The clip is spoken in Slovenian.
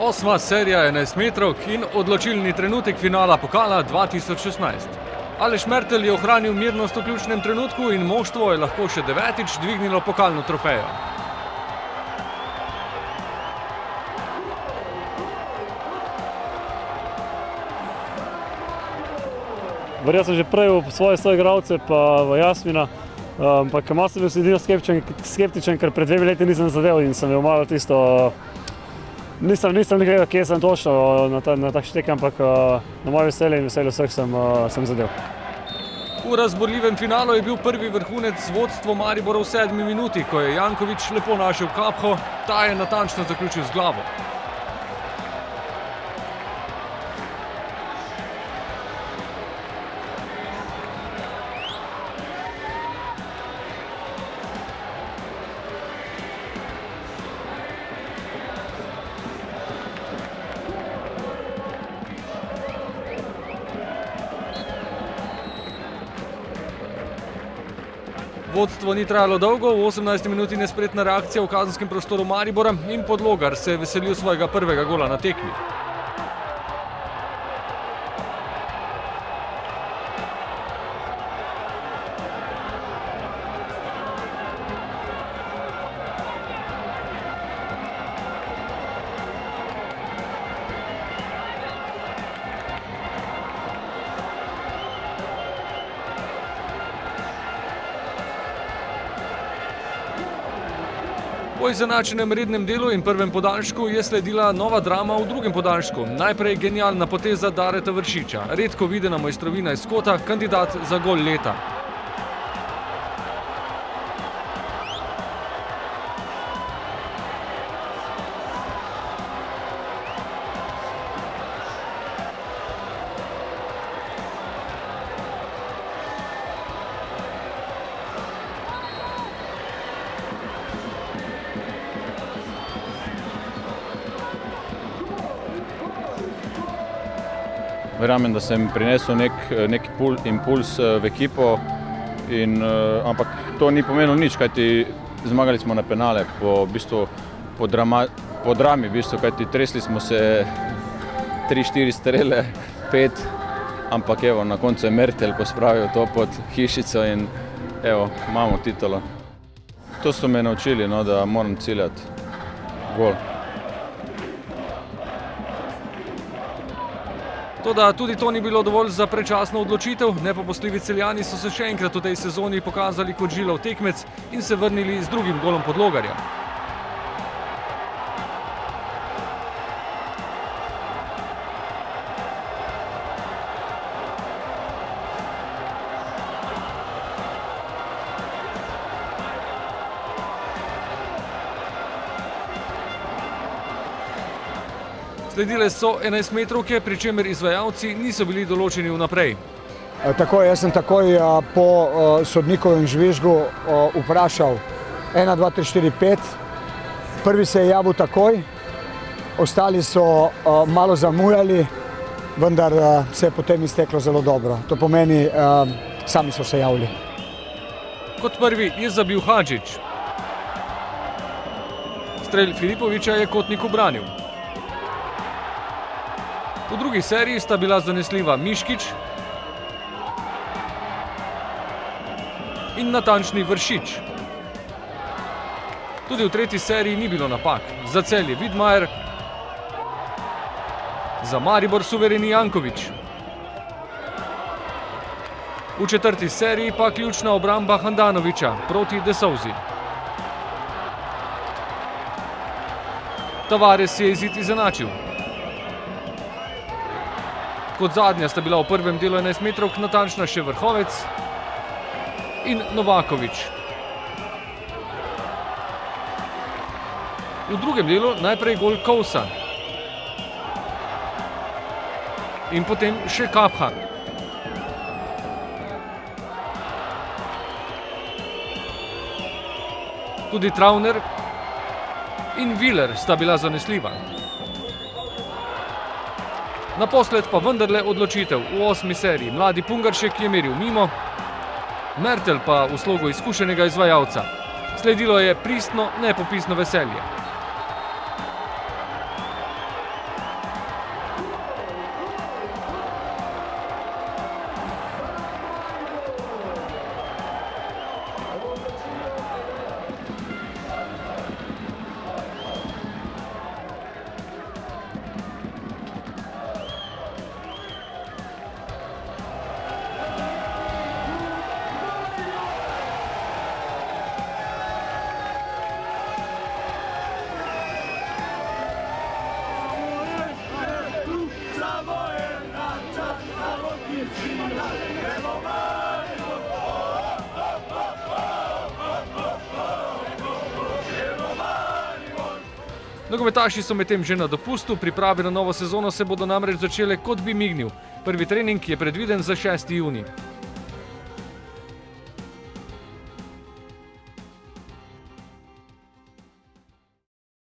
8. serija 11-metrovk in odločilni trenutek finala pokala 2016. Aleš Mertelj je ohranil mirnost v ključnem trenutku in moštvo je lahko še 9. dvignilo pokalno trofejo. Verjel sem že prej v svoje soigralce pa v Jasmina, ampak malo sem bil edino skeptičen, ker pred 2 leti nisem zadel in sem imel malo tisto, nisem nekaj, kje sem točno na tak štek, ampak na moje veselje in veselje vseh sem zadel. V razborljivem finalu je bil prvi vrhunec vodstvo Maribora v 7. minuti, ko je Janković lepo našel Kapho, ta je natančno zaključil z glavo. Vodstvo ni trajalo dolgo, v 18. minuti nespretna reakcija v kazenskem prostoru Maribora in Podlogar se je veselil svojega prvega gola na tekmi. Po izenačenem rednem delu in prvem podaljšku je sledila nova drama v drugem podaljšku. Najprej genialna poteza Dareta Vršiča, redko videna mojstrovina iz kota, kandidat za gol leta. Verjamem, da sem prinesel nek impuls v ekipo, ampak to ni pomenilo nič, kajti zmagali smo na penale po drami, kajti tresli smo se 3-4 strele, 5, ampak evo, na koncu je Mertelj pospravil to pod hišico in evo, imamo titolo. To so me naučili, da moram ciljati gol. Toda tudi to ni bilo dovolj za predčasno odločitev, nepopustljivi Celjani so se še enkrat v tej sezoni pokazali kot žilav tekmec in se vrnili z drugim golom Podlogarja. Sledile so 11-metrovke, pri čemer izvajalci niso bili določeni vnaprej. Tako, jaz sem takoj po sodnikovem žvižgu vprašal 1, 2, 3, 4, 5. Prvi se je javil takoj, ostali so malo zamujali, vendar se je potem izteklo zelo dobro. To pomeni, sami so se javili. Kot prvi je zabil Hadžić. Strel Filipovića je Kotnik ubranil. V drugi seriji sta bila zanesljiva Miškić in natančni Vršič. Tudi v tretji seriji ni bilo napak. Za Celje Vidmajer, za Maribor suvereni Janković. V četrti seriji pa ključna obramba Handanovića proti De Souzi. Tavares je izid izenačil. Kot zadnja sta bila v prvem delu 11-metrovk natančna še Vrhovec in Novaković. V drugem delu najprej gol Kovsa in potem še Kapha. Tudi Travner in Viler sta bila zanesljiva. Naposled pa vendarle odločitev v 8. seriji. Mladi Pungaršek je meril mimo, Mertelj pa v slogu izkušenega izvajalca. Sledilo je pristno, nepopisno veselje. Nogometaši so medtem že na dopustu, priprave na novo sezono se bodo namreč začele kot bi mignil. Prvi trening je predviden za 6. junij.